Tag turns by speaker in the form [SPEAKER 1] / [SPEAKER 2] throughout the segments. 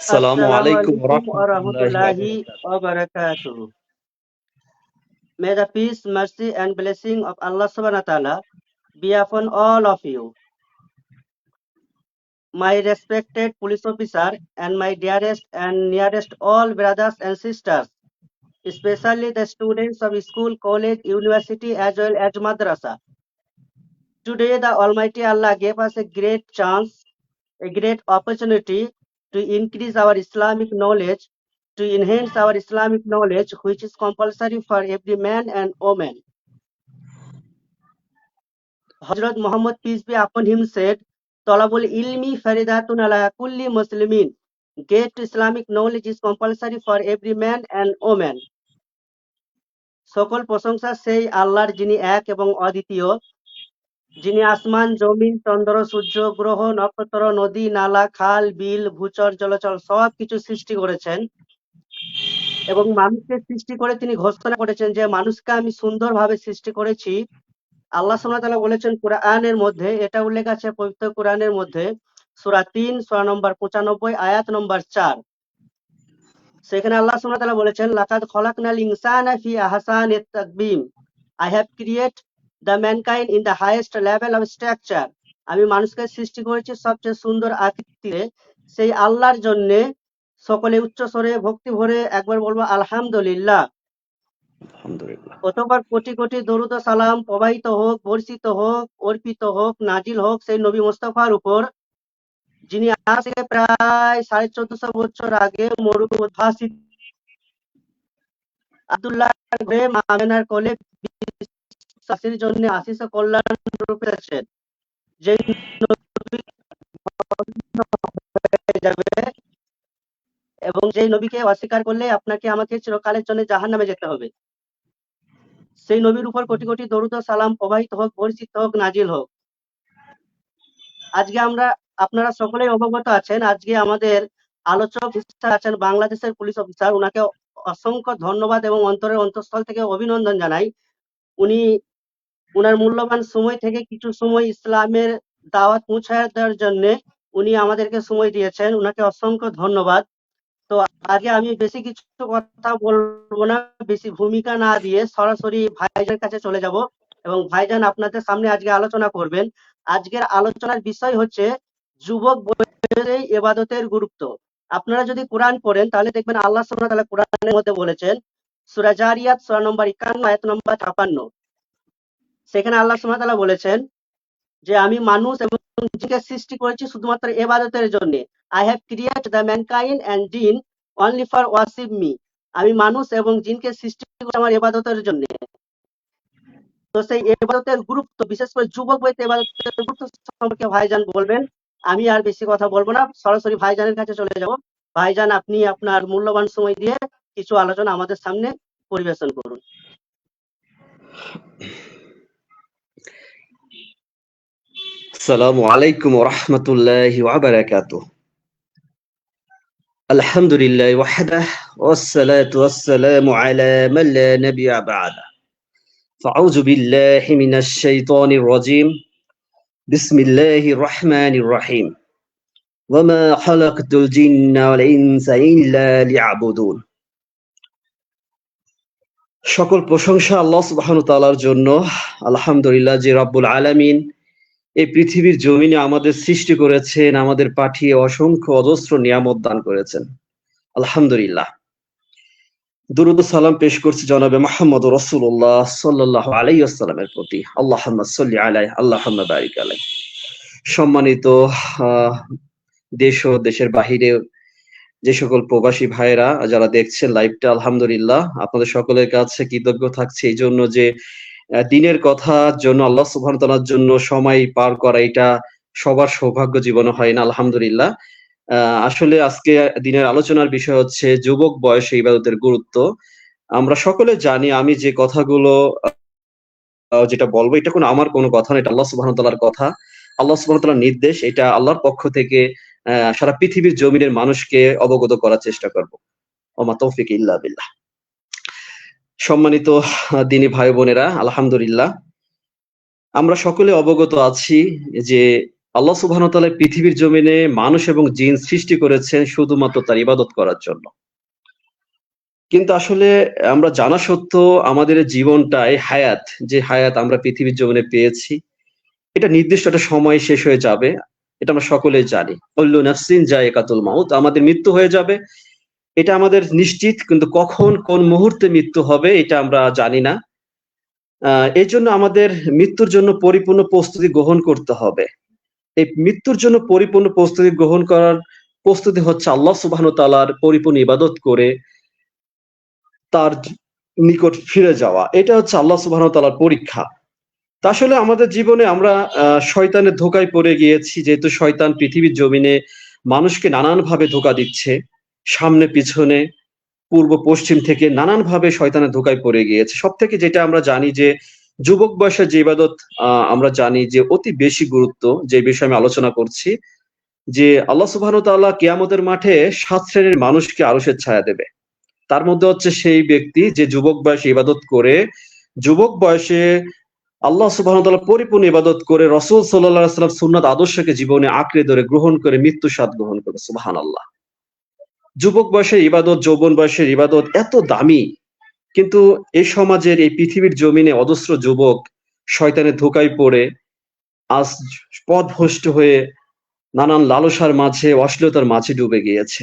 [SPEAKER 1] Assalamu alaikum
[SPEAKER 2] Assalamualaikum
[SPEAKER 1] warahmatullahi
[SPEAKER 2] warahmatullahi
[SPEAKER 1] wabarakatuh.
[SPEAKER 2] wabarakatuh. May the peace, mercy, and blessing of Allah subhanahu wa ta'ala be upon all of you. My respected police officer and my dearest and nearest all brothers and sisters, especially the students of school, college, university, as well as madrasa. Today, the Almighty Allah gave us a great chance, a great opportunity to increase our Islamic knowledge, to enhance our Islamic knowledge, which is compulsory for every man and woman. Hazrat Muhammad, peace be upon him, said, Talabul ilmi faridatun ala kulli muslimin. Get Islamic knowledge is compulsory for every man and woman. সকল প্রশংসা সেই আল্লাহর যিনি এক এবং অদ্বিতীয়, যিনি আসমান, জমিন, চন্দ্র, সূর্য, গ্রহ, নক্ষত্র, নদী, নালা, খাল, বিল, ভূচর, জলচর সবকিছু সৃষ্টি করেছেন এবং মানুষকে সৃষ্টি করে তিনি ঘোষণা করেছেন যে মানুষকে আমি সুন্দরভাবে সৃষ্টি করেছি। আল্লাহ সুবহানাহু ওয়া তাআলা বলেছেন কুরআনের মধ্যে, এটা উল্লেখ আছে পবিত্র কুরআনের মধ্যে সূরা ৩ সূরা নম্বর ৯৫ আয়াত নম্বর ৪। সেখানে আল্লাহ সুবহানাহু ওয়া তাআলা বলেছেন লাকাদ খলাকনাল ইনসানা ফি আহসানিত তাকবীম। I have created the mankind in the highest level of structure. আমি মানুষকে সৃষ্টি করেছি সবচেয়ে সুন্দর আকৃতিতে। সেই আল্লাহর জন্য সকলে উচ্চ স্বরে ভক্তি ভরে একবার বলবো আলহামদুলিল্লাহ।
[SPEAKER 1] আলহামদুলিল্লাহ।
[SPEAKER 2] অতঃপর কোটি কোটি দরুদ ও সালাম প্রবাহিত হোক, বর্ষিত হোক, অর্পিত হোক, নাজিল হোক সেই নবী মুস্তাফার উপর, যিনি আজ থেকে প্রায় 1450 বছর আগে মরুভাষিত আব্দুল্লাহ ঘরে মা আমেনার কোলে বিশ্বাসীর জন্য আশিস ও কল্যাণ রূপে আছেন, যে নবী হয়ে যাবে এবং যেই নবীকে অস্বীকার করলে আপনাকে আমাকে চিরকালের জন্য জাহান্নামে যেতে হবে। সেই নবীর উপর কোটি কোটি দরুদ ও সালাম প্রবাহিত হোক, বর্ষিত হোক, নাজিল হোক। আজকে আপনারা সকলেই অবগত আছেন, আজকে আমাদের আলোচক হিসেবে আছেন বাংলাদেশের পুলিশ অফিসার। উনাকে অসংখ্য ধন্যবাদ এবং অন্তরের অন্তঃস্থল থেকে অভিনন্দন জানাই। উনি উনার মূল্যবান সময় থেকে কিছু সময় ইসলামের দাওয়াত পৌঁছায় দেওয়ার জন্য উনি আমাদেরকে সময় দিয়েছেন, উনাকে অসংখ্য ধন্যবাদ। তো আজকে আমি বেশি কিছু কথা বলবো না, বেশি ভূমিকা না দিয়ে সরাসরি ভাইজানের কাছে চলে যাব এবং ভাইজান আপনাদের সামনে আজকে আলোচনা করবেন। আজকের আলোচনার বিষয় হচ্ছে যুবক বয়সে ইবাদতের গুরুত্ব। আপনারা যদি কোরআন পড়েন তাহলে দেখবেন আল্লাহ সুবহানাহু ওয়া তাআলা কোরআনের মধ্যে বলেছেন সূরা জারিয়াত সূরা নম্বর 51 আয়াত নম্বর 56, সেখানে আল্লাহ সুবহানাহু ওয়া তাআলা বলেছেন যে আমি মানুষ এবং জিনকে সৃষ্টি করেছি শুধুমাত্র ইবাদতের জন্য। I have created the mankind and jinn only for worship me. আমি মানুষ এবং জিনকে সৃষ্টি করেছি আমার ইবাদতের জন্য। তো সেই ইবাদতের গুরুত্ব, বিশেষ করে যুবক বয়সে ইবাদতের গুরুত্ব সম্পর্কে ভাইজান বলবেন। আমি আর বেশি কথা বলবো না, সরাসরি ভাইজানের কাছে চলে যাব। ভাইজান আপনি আপনার মূল্যবান সময় দিয়ে কিছু আলোচনা আমাদের সামনে পরিবেশন করুন।
[SPEAKER 1] আসসালামু আলাইকুম ওয়ারাহমাতুল্লাহি ওয়া বারাকাতুহু। আলহামদুলিল্লাহি ওয়াহদাহ ওয়াসসালাতু ওয়াসসালামু আলা মান লা নাবিয়্যা বা'দা। ফাআউযু বিল্লাহি মিনাশ শাইতানির রাজীম। বিসমিল্লাহির রহমানির রহিম। ওয়া মা খালাকতুল জিন্না ওয়াল ইনসা ইল্লা লিয়াবুদুন। সকল প্রশংসা আল্লাহ সুবহানাহু ওয়া তাআলার জন্য। আলহামদুলিল্লাহ যে রব্বুল আলামিন এই পৃথিবীর জমিনে আমাদের সৃষ্টি করেছেন, আমাদের পাঠিয়ে অসংখ্য অজস্র নিয়ামত দান করেছেন। আলহামদুলিল্লাহ। দুরূদ ও সালাম পেশ করছি জনাবে মুহাম্মদ রাসূলুল্লাহ সাল্লাল্লাহু আলাইহি ওয়াসাল্লামের প্রতি। আল্লাহুম্মা সাল্লি আলাইহি আল্লাহুম্মা বারিক আলাইহি। সম্মানিত দেশ ও দেশের বাহিরে যে সকল প্রবাসী ভাইরা যারা দেখছেন লাইভটা, আলহামদুলিল্লাহ আপনাদের সকলের কাছে কৃতজ্ঞ থাকছি এই জন্য যে দিনের কথার জন্য, আল্লাহ সুবহানাহু ওয়া তাআলার জন্য সময় পার করা এটা সবার সৌভাগ্য জীবনে হয় না। আলহামদুলিল্লাহ। আসলে আজকে দিনের আলোচনার বিষয় হচ্ছে যুবক বয়সে ইবাদতের গুরুত্ব। আমরা সকলে জানি, আমি যে কথাগুলো যেটা বলবো এটা আমার কোনো কথা না, এটা আল্লাহ সুবহানাহু ওয়া তাআলার কথা, আল্লাহ সুবহানাহু ওয়া তাআলার নির্দেশ। এটা আল্লাহর পক্ষ থেকে সারা পৃথিবীর জমিনের মানুষকে অবগত করার চেষ্টা করব। ওমা তৌফিক ইল্লা বিল্লাহ। সম্মানিত দিনী ভাই বোনেরা, আলহামদুলিল্লাহ আমরা সকলে অবগত আছি যে আল্লাহ সুবহানাহু ওয়া তাআলা পৃথিবীর জমিনে মানুষ এবং জিন সৃষ্টি করেছেন শুধুমাত্র তার ইবাদত করার জন্য। কিন্তু আসলে আমরা জানা সত্ত্বেও আমাদের এই জীবনটা, এই হায়াত, যে হায়াত আমরা পৃথিবীর জমিনে পেয়েছি, এটা নির্দিষ্ট একটা সময় শেষ হয়ে যাবে। এটা আমরা সকলেই জানি। কুল্লু নাফসিন যায়কাতুল মাউত, আমাদের মৃত্যু হয়ে যাবে। এটা আমাদের নিশ্চিত, কিন্তু কখন কোন মুহূর্তে মৃত্যু হবে এটা আমরা জানি না। এইজন্য আমাদের মৃত্যুর জন্য পরিপূর্ণ প্রস্তুতি গ্রহণ করতে হবে। এই মৃত্যুর জন্য পরিপূর্ণ প্রস্তুতি গ্রহণ করার প্রস্তুতি হচ্ছে আল্লাহ সুবহানাহু ওয়া তাআলার পরিপূর্ণ ইবাদত করে তার নিকট ফিরে যাওয়া। এটা হচ্ছে আল্লাহ সুবহানাহু ওয়া তাআলার পরীক্ষা। তা আসলে আমাদের জীবনে আমরা শয়তানের ধোঁকায় পড়ে গিয়েছি, যেহেতু শয়তান পৃথিবীর জমিনে মানুষকে নানানভাবে ধোঁকা দিচ্ছে। সামনে পিছনে, পূর্ব পশ্চিম থেকে নানানভাবে শয়তানের ধোঁকায় পড়ে গিয়েছে। সবথেকে যেটা আমরা জানি যে যুবক বয়সের যে ইবাদত আমরা জানি যে অতি বেশি গুরুত্ব, যে বিষয়ে আমি আলোচনা করছি, যে আল্লাহ সুবহানাহু ওয়া তাআলা কিয়ামতের মাঠে ৭ শ্রেণীর মানুষকে আরশের ছায়া দেবে। তার মধ্যে হচ্ছে সেই ব্যক্তি যে যুবক বয়সে ইবাদত করে, যুবক বয়সে আল্লাহ সুবহানাহু ওয়া তাআলা পরিপূর্ণ ইবাদত করে রাসূল সাল্লাল্লাহু আলাইহি ওয়াসাল্লাম সুন্নাত আদর্শকে জীবনে আঁকড়ে ধরে গ্রহণ করে মৃত্যুর স্বাদ গ্রহণ করে। সুবহানাল্লাহ। যুবক বয়সের ইবাদত, যৌবন বয়সের ইবাদত এত দামি, কিন্তু এই সমাজের, এই পৃথিবীর জমিনে অজস্র যুবক শয়তানের ধোঁকায় পড়ে আজ পথভ্রষ্ট হয়ে নানান লালসার মাঝে, অশ্লীলতার মাঝে ডুবে গিয়েছে।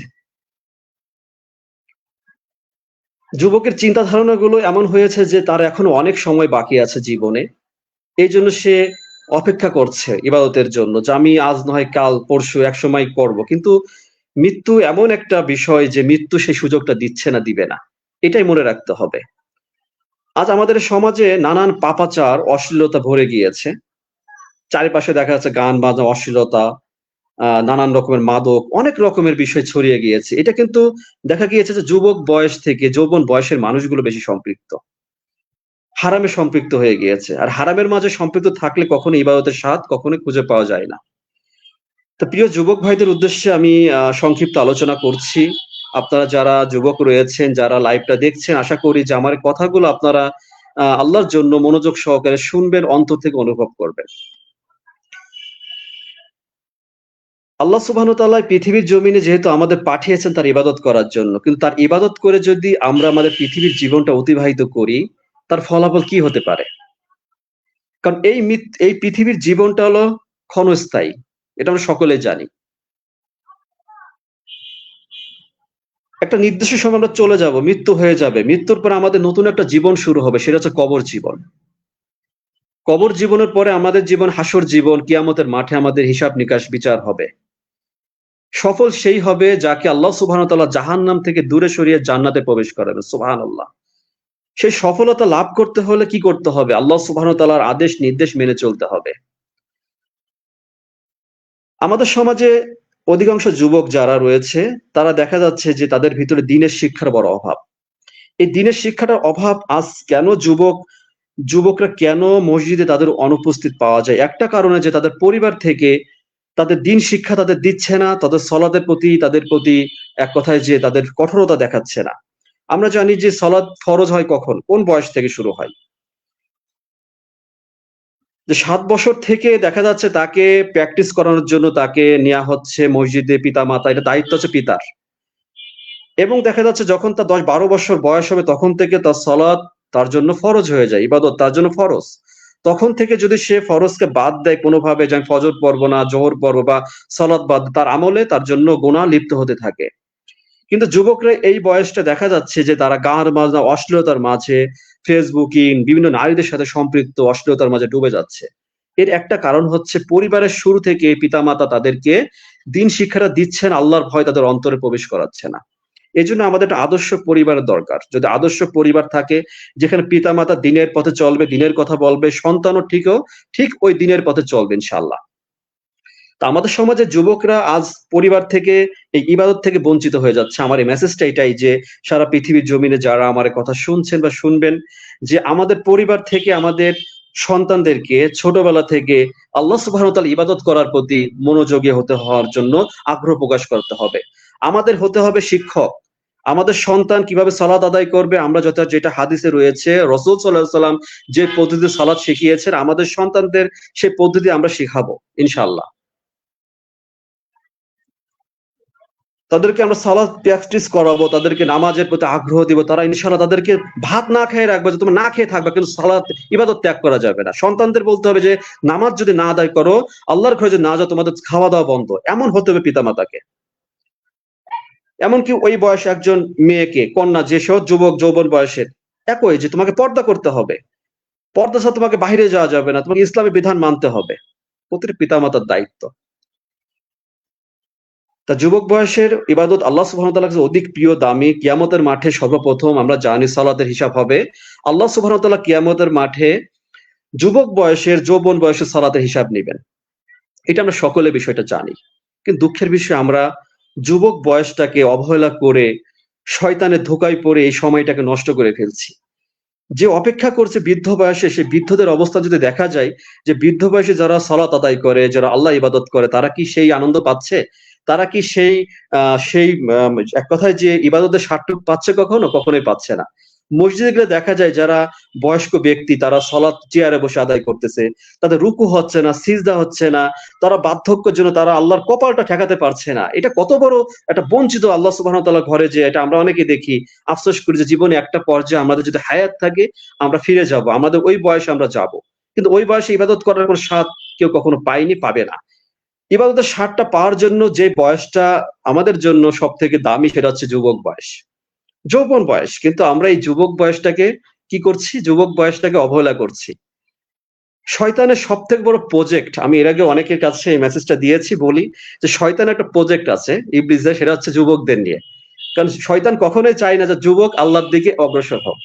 [SPEAKER 1] যুবকের চিন্তা ধারণাগুলো এমন হয়েছে যে তার এখনো অনেক সময় বাকি আছে জীবনে। এইজন্য সে অপেক্ষা করছে ইবাদতের জন্য, যে আমি আজ নয় কাল পরশু একসময় করব। কিন্তু মৃত্যু এমন একটা বিষয় যে মৃত্যু সেই সুযোগটা দিচ্ছে না, দিবে না। এটাই মনে রাখতে হবে। আজ আমাদের সমাজে নানান পাপাচার, অশ্লীলতা ভরে গিয়েছে। চারিপাশে দেখা যাচ্ছে গান বাজনা, অশ্লীলতা, নানান রকমের মাদক, অনেক রকমের বিষয় ছড়িয়ে গিয়েছে। এটা কিন্তু দেখা গিয়েছে যে যুবক বয়স থেকে যৌবন বয়সের মানুষগুলো বেশি সম্পৃক্ত। হারামে সম্পৃক্ত হয়ে গিয়েছে। আর হারামের মাঝে সম্পৃক্ত থাকলে কখনো ইবাদতের স্বাদ কখনোই খুঁজে পাওয়া যায় না। তো প্রিয় যুবক ভাইদের উদ্দেশ্যে আমি সংক্ষিপ্ত আলোচনা করছি। আপনারা যারা যুবক রয়েছেন, যারা লাইভটা দেখছেন, আশা করি যে আমার কথাগুলো আপনারা আল্লাহর জন্য মনোযোগ সহকারে শুনবেন, অন্তর থেকে অনুভব করবেন। আল্লাহ সুবহানাহু ওয়া তাআলা পৃথিবীর জমিনে যেহেতু আমাদের পাঠিয়েছেন তার ইবাদত করার জন্য, কিন্তু তার ইবাদত করে যদি আমরা আমাদের পৃথিবীর জীবনটা অতিবাহিত করি, তার ফলাফল কি হতে পারে? কারণ এই পৃথিবীর জীবনটা হলো ক্ষণস্থায়ী। এটা আমরা সকলেই জানি। একটা নির্দিষ্ট সময় আমরা চলে যাব, মৃত্যু হয়ে যাবে। মৃত্যুর পরে আমাদের নতুন একটা জীবন শুরু হবে, সেটা হচ্ছে কবর জীবন। কবর জীবনের পরে আমাদের জীবন হাসর জীবন, কিয়ামতের মাঠে আমাদের হিসাব নিকাশ বিচার হবে। সফল সেই হবে যাকে আল্লাহ সুবহানাহু ওয়া তাআলা জাহান্নাম থেকে দূরে সরিয়ে জান্নাতে প্রবেশ করাবেন। সুবহানাল্লাহ। সেই সফলতা লাভ করতে হলে কি করতে হবে? আল্লাহ সুবহানাহু ওয়া তাআলার আদেশ নির্দেশ মেনে চলতে হবে। আমাদের সমাজে অধিকাংশ যুবক যারা রয়েছে, তারা দেখা যাচ্ছে যে তাদের ভিতরে দ্বীনের শিক্ষার বড় অভাব। এই দ্বীনের শিক্ষাটার অভাব আজ কেন যুবকরা কেন মসজিদে তাদের অনুপস্থিত পাওয়া যায়? একটা কারণে যে তাদের পরিবার থেকে তাদের দ্বীন শিক্ষা তাদের দিচ্ছে না, তাদের তাদের প্রতি এক কথায় যে তাদের কঠোরতা দেখাচ্ছে না। আমরা জানি যে সলাত ফরজ হয় কখন? কোন বয়স থেকে শুরু হয়? যে ৭ বছর থেকে দেখা যাচ্ছে তাকে প্র্যাকটিস করানোর জন্য তাকে নেয়া হচ্ছে মসজিদে, পিতা-মাতা, এটা দায়িত্ব হচ্ছে পিতার। এবং দেখা যাচ্ছে যখন তার ১০-১২ বছর বয়স হবে তখন থেকে তার সলাত তার জন্য ফরজ হয়ে যায়, ইবাদত তার জন্য ফরজ। তখন থেকে যদি সে ফরজকে বাদ দেয় কোনোভাবে, যে আমি ফজর পড়বো না, জোহর পড়বো বা সলাত বাদ, তার আমলে তার জন্য গুনাহ লিপ্ত হতে থাকে। কিন্তু যুবকরা এই বয়সটা দেখা যাচ্ছে যে তারা গান বাজনা, অশ্লীলতার মাঝে, ফেসবুকিং, বিভিন্ন নারীদের সাথে সম্পৃক্ত অশ্লীলতার মাঝে ডুবে যাচ্ছে। এর একটা কারণ হচ্ছে পরিবারের শুরু থেকে পিতামাতা তাদেরকে দ্বীন শিক্ষাটা দিচ্ছেন, আল্লাহর ভয় তাদের অন্তরে প্রবেশ করাচ্ছে না। এজন্য আমাদের একটা আদর্শ পরিবারের দরকার। যদি আদর্শ পরিবার থাকে যেখানে পিতামাতা দ্বীনের পথে চলবে, দ্বীনের কথা বলবে, সন্তানও ঠিক ওই দ্বীনের পথে চলবে ইনশাআল্লাহ। তো আমাদের সমাজের যুবকরা আজ পরিবার থেকে, এই ইবাদত থেকে বঞ্চিত হয়ে যাচ্ছে। আমার এই মেসেজটা এটাই যে সারা পৃথিবীর জমিনে যারা আমার এই কথা শুনছেন বা শুনবেন, যে আমাদের পরিবার থেকে আমাদের সন্তানদেরকে ছোটবেলা থেকে আল্লাহ সুবহানাহু ওয়া তাআলা ইবাদত করার প্রতি মনোযোগী হওয়ার জন্য আগ্রহ প্রকাশ করতে হবে। আমাদের হতে হবে শিক্ষক। আমাদের সন্তান কিভাবে সালাত আদায় করবে, আমরা যেটা হাদিসে রয়েছে, রাসূল সাল্লাল্লাহু আলাইহি ওয়াসাল্লাম যে পদ্ধতিতে সালাত শিখিয়েছেন, আমাদের সন্তানদের সেই পদ্ধতি আমরা শিখাবো ইনশাআল্লাহ। তাদেরকে আমরা সালাত প্র্যাকটিস করাবো, তাদেরকে নামাজের প্রতি আগ্রহ দিব, তারা ইনশাআল্লাহ তাদেরকে ভাত না খেয়ে রাখবে যে তুমি না খেয়ে থাকবে, কিন্তু সালাত ইবাদত ত্যাগ করা যাবে না। সন্তানদের বলতে হবে যে নামাজ যদি না আদায় করো, আল্লাহর ঘরে যদি না যাও, তোমাদের খাওয়া দাওয়া বন্ধ, এমন হতে হবে পিতামাতাকে। এমনকি ওই বয়সে একজন মেয়েকে, কন্যা, যেসব যুবক যৌবন বয়সের, একই যে তোমাকে পর্দা করতে হবে, পর্দা ছাড়া তোমাকে বাইরে যাওয়া যাবে না, তোমাকে ইসলামী বিধান মানতে হবে, প্রতিটি পিতামাতার দায়িত্ব। তা যুবক বয়সের ইবাদত আল্লাহ সুবহানাহু ওয়া তাআলার কাছে অধিক প্রিয়, দামি। কিয়ামতের মাঠে সর্বপ্রথম আমরা জানি সালাতের হিসাব হবে। আল্লাহ সুবহানাহু ওয়া তাআলা কিয়ামতের মাঠে যুবক বয়সের, যৌবন বয়সের সালাতের হিসাব নিবেন। এটা আমরা সকলে বিষয়টা জানি। কিন্তু দুঃখের বিষয়, আমরা যুবক বয়সটাকে অবহেলা করে শয়তানের ধোঁকায় পড়ে এই সময়টাকে নষ্ট করে ফেলছি। যে অপেক্ষা করছে বৃদ্ধ বয়সে, সে বৃদ্ধদের অবস্থা যদি দেখা যায়, যে বৃদ্ধ বয়সে যারা সালাত আদায় করে, যারা আল্লাহ ইবাদত করে, তারা কি সেই আনন্দ পাচ্ছে? তারা কি সেই এক কথায় যে ইবাদতের স্বাদটুকু পাচ্ছে? কখনোই পাচ্ছে না। মসজিদে গেলে দেখা যায় যারা বয়স্ক ব্যক্তি, তারা সালাত চেয়ারে বসে আদায় করতেছে, তাদের রুকু হচ্ছে না, সিজদা হচ্ছে না, তারা বার্ধক্যের জন্য তারা আল্লাহর কপালটা ঠেকাতে পারছে না। এটা কত বড় একটা বঞ্চিত আল্লাহ সুবহানাহু ওয়া তাআলার ঘরে, যে এটা আমরা অনেকেই দেখি। আফসোস করি যে জীবনে একটা পর্যায়ে আমাদের যদি হায়াত থাকে, আমরা ফিরে যাব, আমাদের ওই বয়সে আমরা যাব। কিন্তু ওই বয়সে ইবাদত করার কোনো স্বাদ কেউ কখনো পায়নি, পাবে না। ইবাদতের স্বাদটা পাওয়ার জন্য যে বয়সটা আমাদের জন্য সব থেকে দামি, সেটা হচ্ছে যুবক বয়স, যৌবন বয়স। কিন্তু আমরা এই যুবক বয়সটাকে কি করছি? যুবক বয়সটাকে অবহেলা করছি। শয়তানের সব থেকে বড় প্রজেক্ট, আমি এর আগে অনেকের কাছে এই মেসেজটা দিয়েছি, বলি যে শয়তানের একটা প্রজেক্ট আছে ইবলিসের, সেটা হচ্ছে যুবকদের নিয়ে। কারণ শয়তান কখনোই চায় না যে যুবক আল্লাহর দিকে অগ্রসর হোক।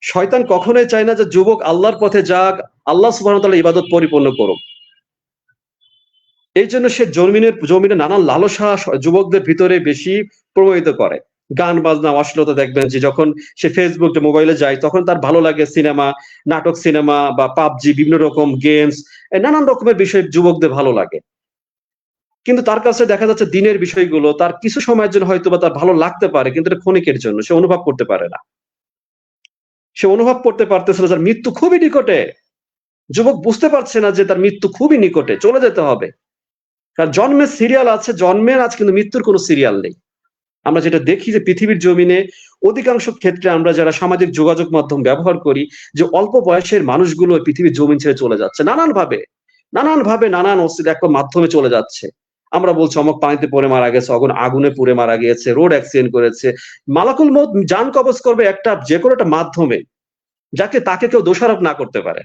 [SPEAKER 1] শয়তান কখনোই চায় না যে যুবক আল্লাহর পথে যাক, আল্লাহ সুবহানাহু ওয়া তাআলা ইবাদত পরিপূর্ণ করুক। এই জন্য সে জমিনে নানান লালসা যুবকদের ভিতরে বেশি প্রভাবিত করে। গান বাজনা, অশ্লীলতা, দেখবেন যে যখন সে ফেসবুক, মোবাইলে যায়, তখন তার ভালো লাগে সিনেমা, নাটক, সিনেমা বা পাবজি, বিভিন্ন রকম গেমস, নানান রকমের বিষয় যুবকদের ভালো লাগে। কিন্তু তার কাছে দেখা যাচ্ছে দিনের বিষয়গুলো তার কিছু সময়ের জন্য হয়তো বা তার ভালো লাগতে পারে, কিন্তু এটা ক্ষণিকের জন্য, সে অনুভব করতে পারে না। সে অনুভব করতে পারতেছিল যার মৃত্যু খুবই নিকটে। যুবক বুঝতে পারছে না যে তার মৃত্যু খুবই নিকটে, চলে যেতে হবে। কারণ জন্মের সিরিয়াল আছে, জন্মের আজ, কিন্তু মৃত্যুর কোনো সিরিয়াল নেই। আমরা যেটা দেখি যে পৃথিবীর জমিনে অধিকাংশ ক্ষেত্রে আমরা যারা সামাজিক যোগাযোগ মাধ্যম ব্যবহার করি, যে অল্প বয়সের মানুষগুলো পৃথিবীর জমিন ছেড়ে চলে যাচ্ছে নানান অস্তিত্ব এক মাধ্যমে চলে যাচ্ছে। আমরা বলছি অমুক পানিতে পড়ে মারা গেছে, আগুনে পুড়ে মারা গিয়েছে, রোড অ্যাক্সিডেন্ট করেছে। মালাকুল মউত জান কবজ করবে একটা, যে কোনো একটা মাধ্যমে, তাকে কেউ দোষারোপ না করতে পারে।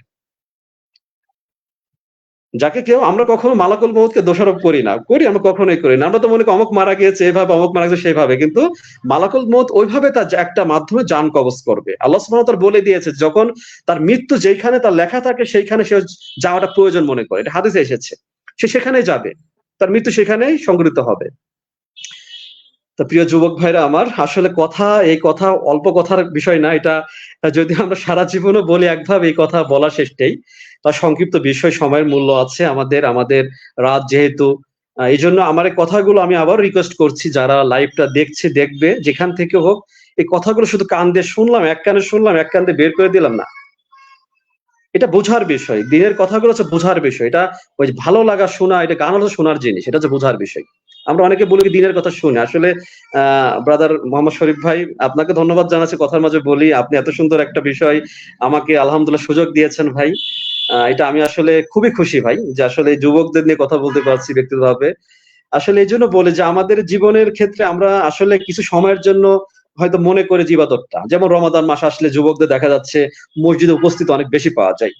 [SPEAKER 1] আমরা কখনো মালাকুল মউতকে দোষারোপ আমরা কখনোই করি না। আমরা তো মনে করি অমুক মারা গিয়েছে এভাবে, অমুক মারা গেছে সেভাবে, কিন্তু মালাকুল মউত ওইভাবে তার একটা মাধ্যমে জান কবজ করবে। আল্লাহ সুবহানাহু ওয়া তাআলা বলে দিয়েছে, যখন তার মৃত্যু যেখানে তার লেখা থাকে, সেইখানে সে যাওয়াটা প্রয়োজন মনে করে, এটা হাদিসে এসেছে, সে সেখানেই যাবে, তার মৃত্যু সেখানেই সংঘটিত হবে। তো প্রিয় যুবক ভাইরা আমার, আসলে এই কথা অল্প কথার বিষয় না। এটা যদি আমরা সারা জীবনও বলি একভাবে, এই কথা বলা শেষ নেই। তার সংক্ষিপ্ত বিষয়, সময়ের মূল্য আছে আমাদের রাত যেহেতু। এই জন্য আমার এই কথাগুলো আমি আবার রিকোয়েস্ট করছি, যারা লাইভটা দেখবে, যেখান থেকে হোক, এই কথাগুলো শুধু কান দিয়ে শুনলাম, এক কানে শুনলাম, এক কান দিয়ে বের করে দিলাম না। এটা বোঝার বিষয়, দিনের কথাগুলো হচ্ছে বোঝার বিষয়। এটা ওই যে ভালো লাগা শোনা, এটা গান হলো শোনার জিনিস, এটা হচ্ছে বোঝার বিষয়। আমরা অনেকে বলি দিনের কথা শুনে, আসলে ব্রাদার মোহাম্মদ শরীফ ভাই, আপনাকে ধন্যবাদ জানাচ্ছি, কথার মাঝে বলি, আপনি এত সুন্দর একটা বিষয় আমাকে আলহামদুলিল্লাহ সুযোগ দিয়েছেন ভাই। এটা আমি আসলে খুবই খুশি ভাই, যে আসলে যুবকদের নিয়ে কথা বলতে পারছি ব্যক্তিগতভাবে। আসলে এই জন্য বলি যে আমাদের জীবনের ক্ষেত্রে আমরা আসলে কিছু সময়ের জন্য হয়তো মনে করে যে ইবাদতটা, যেমন রমাদান মাস আসলে যুবকদের দেখা যাচ্ছে মসজিদে উপস্থিত অনেক বেশি পাওয়া যায়।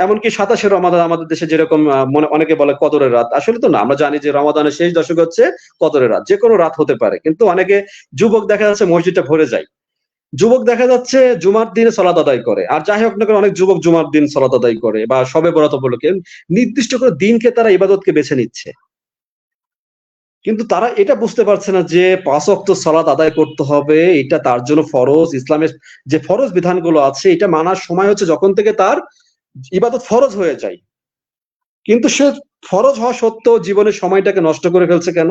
[SPEAKER 1] এমনকি 27শে রমাদান আমাদের দেশে যেরকম অনেকে বলে কদরের রাত, আসলে তো না। আমরা জানি যে রমাদানের শেষ দশক হচ্ছে কদরের রাত, যে কোনো রাত হতে পারে, কিন্তু অনেকে যুবক দেখা যাচ্ছে মসজিদটা ভরে যায়। যুবক দেখা যাচ্ছে জুমার দিনে সালাত আদায় করে, আর যাই হোক না কেন, অনেক যুবক জুমার দিন সালাত আদায় করে, বা শবে বরাত উপলক্ষে নির্দিষ্ট করে দিনকে তারা ইবাদতকে বেছে নিচ্ছে। কিন্তু তারা এটা বুঝতে পারছে না যে 5 ওয়াক্ত সালাত আদায় করতে হবে, এটা তার জন্য ফরজ। ইসলামের যে ফরজ বিধানগুলো আছে, এটা মানার সময় হচ্ছে যখন থেকে তার ইবাদত ফরজ হয়ে যায়। কিন্তু সে ফরজ হওয়া সত্ত্বেও জীবনের সময়টাকে নষ্ট করে ফেলছে কেন?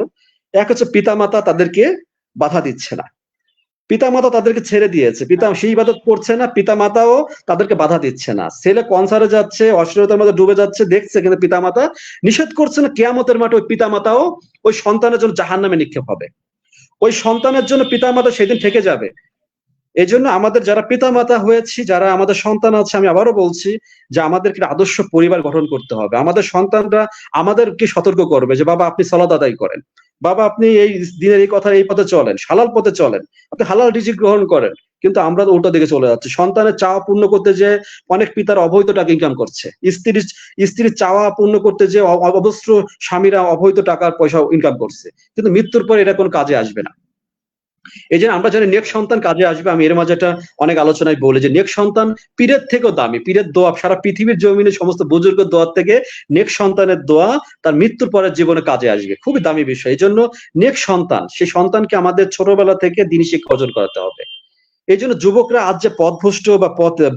[SPEAKER 1] এক হচ্ছে পিতামাতা তাদেরকে বাধা দিচ্ছে না। পিতামাতা তাদেরকে ছেড়ে দিয়েছে, সেই ইবাদত করছে না, পিতামাতাও তাদেরকে বাধা দিচ্ছে না। ছেলে কনসারে যাচ্ছে, অশ্লীলতার মধ্যে ডুবে যাচ্ছে, দেখছে, কিন্তু পিতামাতা নিষেধ করছে না। কিয়ামতের মাঠে ওই পিতামাতাও ওই সন্তানের জন্য জাহান্নামে নিক্ষেপ হবে। ওই সন্তানের জন্য পিতামাতা সেদিন থেকে যাবে। এজন্য আমাদের যারা পিতামাতা হয়েছি, যারা আমাদের সন্তান আছে, আমি আবারও বলছি যে আমাদেরকে আদর্শ পরিবার গঠন করতে হবে। আমাদের সন্তানরা আমাদেরকে সতর্ক করবে যে বাবা আপনি সালাত আদায় করেন, বাবা আপনি এই দিনের এই কথা এই পথে চলেন, হালাল পথে চলেন, আপনি হালাল রিজিক গ্রহণ করেন। কিন্তু আমরা তো উল্টো দিকে চলে যাচ্ছি। সন্তানের চাওয়া পূর্ণ করতে যে অনেক পিতার অবৈধ টাকা ইনকাম করছে, স্ত্রীর চাওয়া পূর্ণ করতে যে অবস্ত্র স্বামীরা অবৈধ টাকার পয়সা ইনকাম করছে, কিন্তু মৃত্যুর পর এটা কোনো কাজে আসবে না। এই যে আমরা জানি নেক সন্তান কাজে আসবে। আমি এর মাঝে একটা অনেক আলোচনায় বলি যে নেক সন্তান পীরের থেকেও দামি। পীরের দোয়া সারা পৃথিবীর জমিনে সমস্ত বুজুর্গের দোয়ার থেকে নেক সন্তানের দোয়া তার মৃত্যুর পরের জীবনে কাজে আসবে। খুবই দামি বিষয়। এই জন্য নেক সন্তান, সেই সন্তানকে আমাদের ছোটবেলা থেকে দিনী শিক্ষা অর্জন করাতে হবে। এই জন্য যুবকরা আজ যে পথভ্রষ্ট বা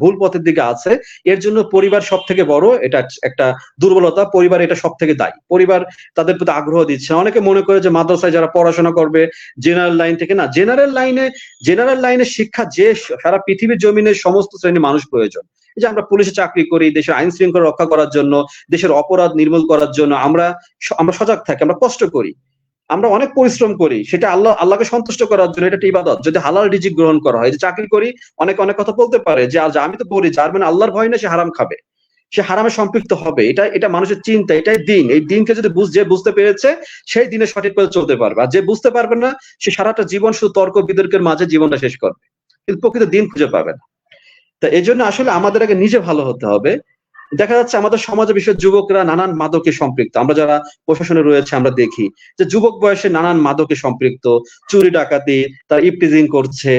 [SPEAKER 1] ভুল পথের দিকে আছে, এর জন্য পরিবার সব থেকে বড় এটা একটা দুর্বলতা। পরিবার এটা সব থেকে দায়ী। পরিবার তাদের প্রতি আগ্রহ দিচ্ছে না। অনেকে মনে করে যে মাদ্রাসায় যারা পড়াশোনা করবে জেনারেল লাইন থেকে, না, জেনারেল লাইনের শিক্ষা যে সারা পৃথিবীর জমিনের সমস্ত শ্রেণীর মানুষ প্রয়োজন। এই যে আমরা পুলিশে চাকরি করি দেশের আইন শৃঙ্খলা রক্ষা করার জন্য, দেশের অপরাধ নির্মূল করার জন্য, আমরা সজাগ থাকি, আমরা কষ্ট করি, আমরা অনেক পরিশ্রম করি, সেটা আল্লাহকে সন্তুষ্ট করার জন্য। এটা একটা ইবাদত। যদি হালাল রিজিক গ্রহণ করা হয়, যে চাকরি করি, অনেক কথা বলতে পারে যে আমি তো বলি যার মানে আল্লাহর ভয় না সে হারাম খাবে, সে হারামে সম্পৃক্ত হবে। এটা মানুষের চিন্তা, এটাই দিন। এই দিনকে যদি বুঝতে পেরেছে সেই দিনে সঠিক পথে চলতে পারবে। আর যে বুঝতে পারবে না সে সারাটা জীবন শুধু তর্ক বিতর্কের মাঝে জীবনটা শেষ করবে, কিন্তু প্রকৃত দিন খুঁজে পাবে না। তা এই জন্য আসলে আমাদের আগে নিজে ভালো হতে হবে। দেখা যাচ্ছে আমাদের সমাজে বিশেষ যুবকরা নানান মাদকে সম্পৃক্ত। আমরা যারা প্রশাসনে রয়েছে আমরা দেখি যে যুবক বয়সে নানান মাদকে সম্পৃক্ত, চুরি ডাকাতি, তারা ইপটিজিং করছে।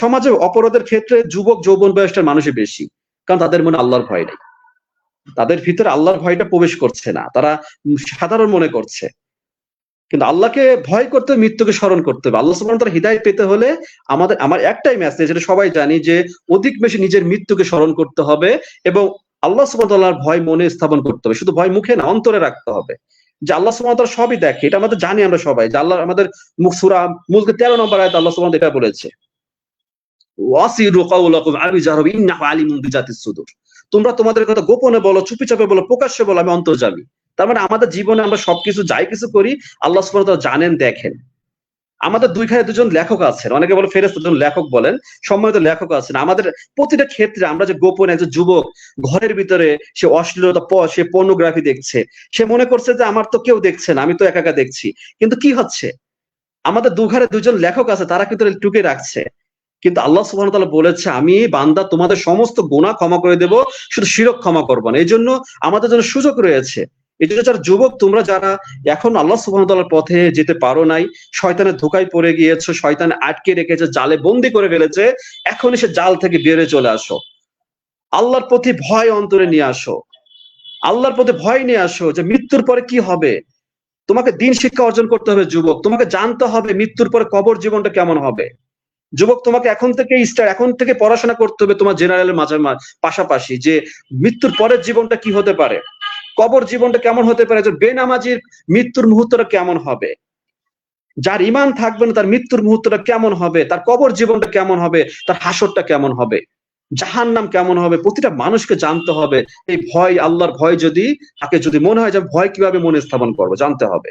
[SPEAKER 1] সমাজে অপরাধের ক্ষেত্রে যুবক যৌবন বয়সটার মানুষই বেশি, কারণ তাদের মনে আল্লাহর ভয় নেই, তাদের ভিতরে আল্লাহর ভয়টা প্রবেশ করছে না, তারা সাধারণ মনে করছে। কিন্তু আল্লাহকে ভয় করতে হবে, মৃত্যুকে স্মরণ করতে হবে। আল্লাহ সুবহানাহু ওয়া তাআলা হিদায়াত পেতে হলে আমার একটাই মেসেজ, এটা সবাই জানি, যে অধিক বেশি নিজের মৃত্যুকে স্মরণ করতে হবে এবং আল্লাহ সুবহানাহু ওয়া তাআলার ভয় মনে স্থাপন করতে হবে। শুধু ভয় মুখে না, অন্তরে রাখতে হবে যে আল্লাহ সুবহানাহু ওয়া তাআলা সবই দেখে। এটা আমাদের জানি আমরা সবাই যে আল্লাহ আমাদের সূরা মুলকে 13 নম্বর আয়াতে আল্লাহ সুবহানাহু ওয়া তাআলা এটা বলেছে, ওয়াসিরু কাওলাকুম আবিজারু ইন্নাহু আলিমুম বিজাতিস সুদূর। তোমরা তোমাদের কথা গোপনে বলো, চুপিচাপে বলো, প্রকাশ্যে বলো, আমি অন্তর্যামী। তার মানে আমাদের জীবনে আমরা সবকিছু যাই কিছু করি আল্লাহ সুবহানাহু ওয়া তাআলা জানেন, দেখেন। আমাদের দুজন লেখক আছেন, অনেকে বলে ফেরেশতা, দুজন লেখক বলেন, সম্মানিত লেখক আছেন। আমাদের প্রতিটা ক্ষেত্রে আমরা যে গোপনে, একজন যুবক ঘরের ভিতরে সে অশ্লীলতা, সে পর্নোগ্রাফি দেখছে, সে মনে করছে যে আমার তো কেউ দেখছে না, আমি তো একা একা দেখছি। কিন্তু কি হচ্ছে, আমাদের দুঘরে দুজন লেখক আছে, তারা কিন্তু টুকে রাখছে। কিন্তু আল্লাহ সুবহানাহু ওয়া তাআলা বলেছে আমি বান্দা তোমাদের সমস্ত গুনাহ ক্ষমা করে দেব, শুধু শিরক ক্ষমা করব না। এই জন্য আমাদের জন্য সুযোগ রয়েছে। এই জন্য যারা যুবক, তোমরা যারা এখন আল্লাহ সুবহানাহু ওয়া তাআলার পথে যেতে পারো নাই, শয়তানের ধোঁকায় পড়ে গিয়েছো, শয়তান আটকে রেখেছে, জালে বন্দী করে ফেলেছে, এখনই সে জাল থেকে বেরিয়ে চলে আসো। আল্লাহর প্রতি ভয় অন্তরে নিয়ে আসো, আল্লাহর প্রতি ভয় নিয়ে আসো যে মৃত্যুর পরে কি হবে। তোমাকে দিন শিক্ষা অর্জন করতে হবে যুবক, তোমাকে জানতে হবে মৃত্যুর পরে কবর জীবনটা কেমন হবে। যুবক, তোমাকে এখন থেকে পড়াশোনা করতে হবে তোমার জেনারেলের পাশাপাশি, যে মৃত্যুর পরের জীবনটা কি হতে পারে, কবর জীবনটা কেমন হতে পারে, যে বেনামাজির মৃত্যুর মুহূর্তটা কেমন হবে, যার ঈমান থাকবে না তার মৃত্যুর মুহূর্তটা কেমন হবে, তার কবর জীবনটা কেমন হবে, তার হাসরটা কেমন হবে, জাহান্নাম কেমন হবে, প্রতিটা মানুষকে জানতে হবে। এই ভয়, আল্লাহর ভয় যদি তাকে, যদি মনে হয় যে ভয় কিভাবে মনে স্থাপন করবো, জানতে হবে।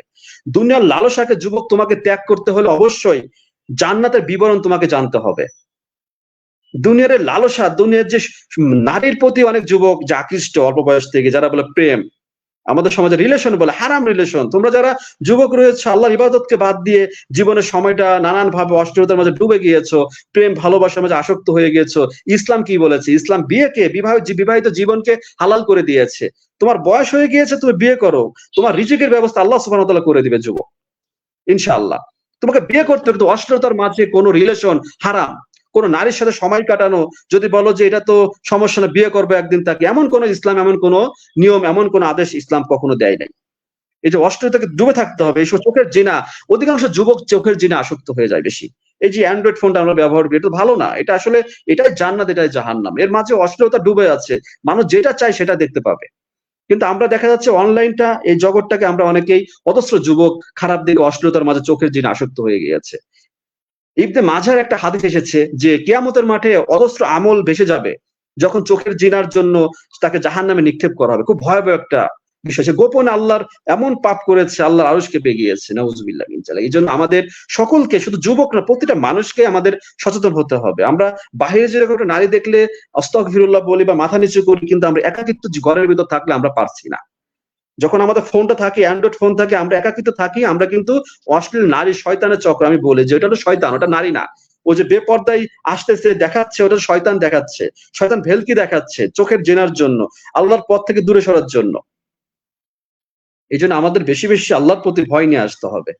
[SPEAKER 1] দুনিয়ার লালসাকে যুবক তোমাকে ত্যাগ করতে হলে অবশ্যই জান্নাতের বিবরণ তোমাকে জানতে হবে। দুনিয়ার লালসা, দুনিয়ার যে নারীর প্রতি অনেক যুবক যে আকৃষ্ট অল্প বয়স থেকে, যারা বলে প্রেম, আমাদের সমাজে রিলেশন বলে, হারাম রিলেশন। তোমরা যারা যুবক রয়েছে, আল্লাহর ইবাদতকে বাদ দিয়ে জীবনের সময়টা নানান ভাবে অশ্লীলতার মাঝে ডুবে গিয়েছো, প্রেম ভালোবাসার মাঝে আসক্ত হয়ে গিয়েছো। ইসলাম কি বলেছে? ইসলাম বিবাহিত জীবনকে হালাল করে দিয়েছে। তোমার বয়স হয়ে গিয়েছে, তুমি বিয়ে করো, তোমার রিজিকের ব্যবস্থা আল্লাহ সুবহানাহু ওয়া তাআলা করে দিবে যুবক, ইনশাআল্লাহ। তোমাকে বিয়ে করতে হবে, কিন্তু অশ্লীলতার মাঝে কোনো রিলেশন হারাম। কোন নারীর সাথে সময় কাটানো, যদি বলো যে এটা তো সমস্যা না, বিয়ে করবে একদিন তাকে, এমন কোন ইসলাম, এমন কোন নিয়ম, এমন কোন আদেশ ইসলাম কখনো দেয় নাই। এই যে অশ্লীলতাকে ডুবে থাকতে হবে। এই চোখের জিনা, অধিকাংশ যুবক চোখের জিনা আসক্ত হয়ে যায় বেশি। এই যে অ্যান্ড্রয়েড ফোনটা আমরা ব্যবহার করি, এটা ভালো না, এটা আসলে এটাই জান্নাত, এটাই জাহান্নাম। এর মাঝে অশ্লীলতা ডুবে আছে, মানুষ যেটা চায় সেটা দেখতে পাবে। কিন্তু আমরা দেখা যাচ্ছে অনলাইনটা, এই জগৎটাকে আমরা অনেকেই, অজস্র যুবক খারাপ দিকে অশ্লীলতার মাঝে চোখের জিনা আসক্ত হয়ে গিয়েছে। ইবনে মাজার একটা হাদিস এসেছে যে কিয়ামতের মাঠে অজস্র আমল ভেসে যাবে যখন চোখের জিনার জন্য তাকে জাহান্নামে নিক্ষেপ করা হবে। খুব ভয়াবহ একটা বিষয়। সে গোপনে আল্লাহর এমন পাপ করেছে, আল্লাহর আরশকে পেয়ে গিয়েছে। নাউজুবিল্লাহ মিন যালিক। এই জন্য আমাদের সকলকে, শুধু যুবক না, প্রতিটা মানুষকে আমাদের সচেতন হতে হবে। আমরা বাহিরে যেরকম একটা নারী দেখলে আস্তাগফিরুল্লাহ বলি বা মাথা নিচু করি, কিন্তু আমরা একাকিত্ব ঘরের ভিতর থাকলে আমরা পারছি না। যখন আমাদের ফোনটা থাকে, অ্যান্ড্রয়েড ফোন থাকে, আমরা একাকিত্ব থাকি, আমরা কিন্তু অশ্লীল নারী শয়তানের চক্র, আমি বলি যে ওটা হলো শয়তান, ওটা নারী না। ও যে বেপর্দায় আসতেছে দেখাচ্ছে, ওটা শয়তান দেখাচ্ছে, শয়তান ভেলকি দেখাচ্ছে চোখের জেনার জন্য, আল্লাহর পথ থেকে দূরে সরার জন্য। এই জন্য আমাদের বেশি বেশি আল্লাহর প্রতি ভয় নিয়ে আসতে হবে।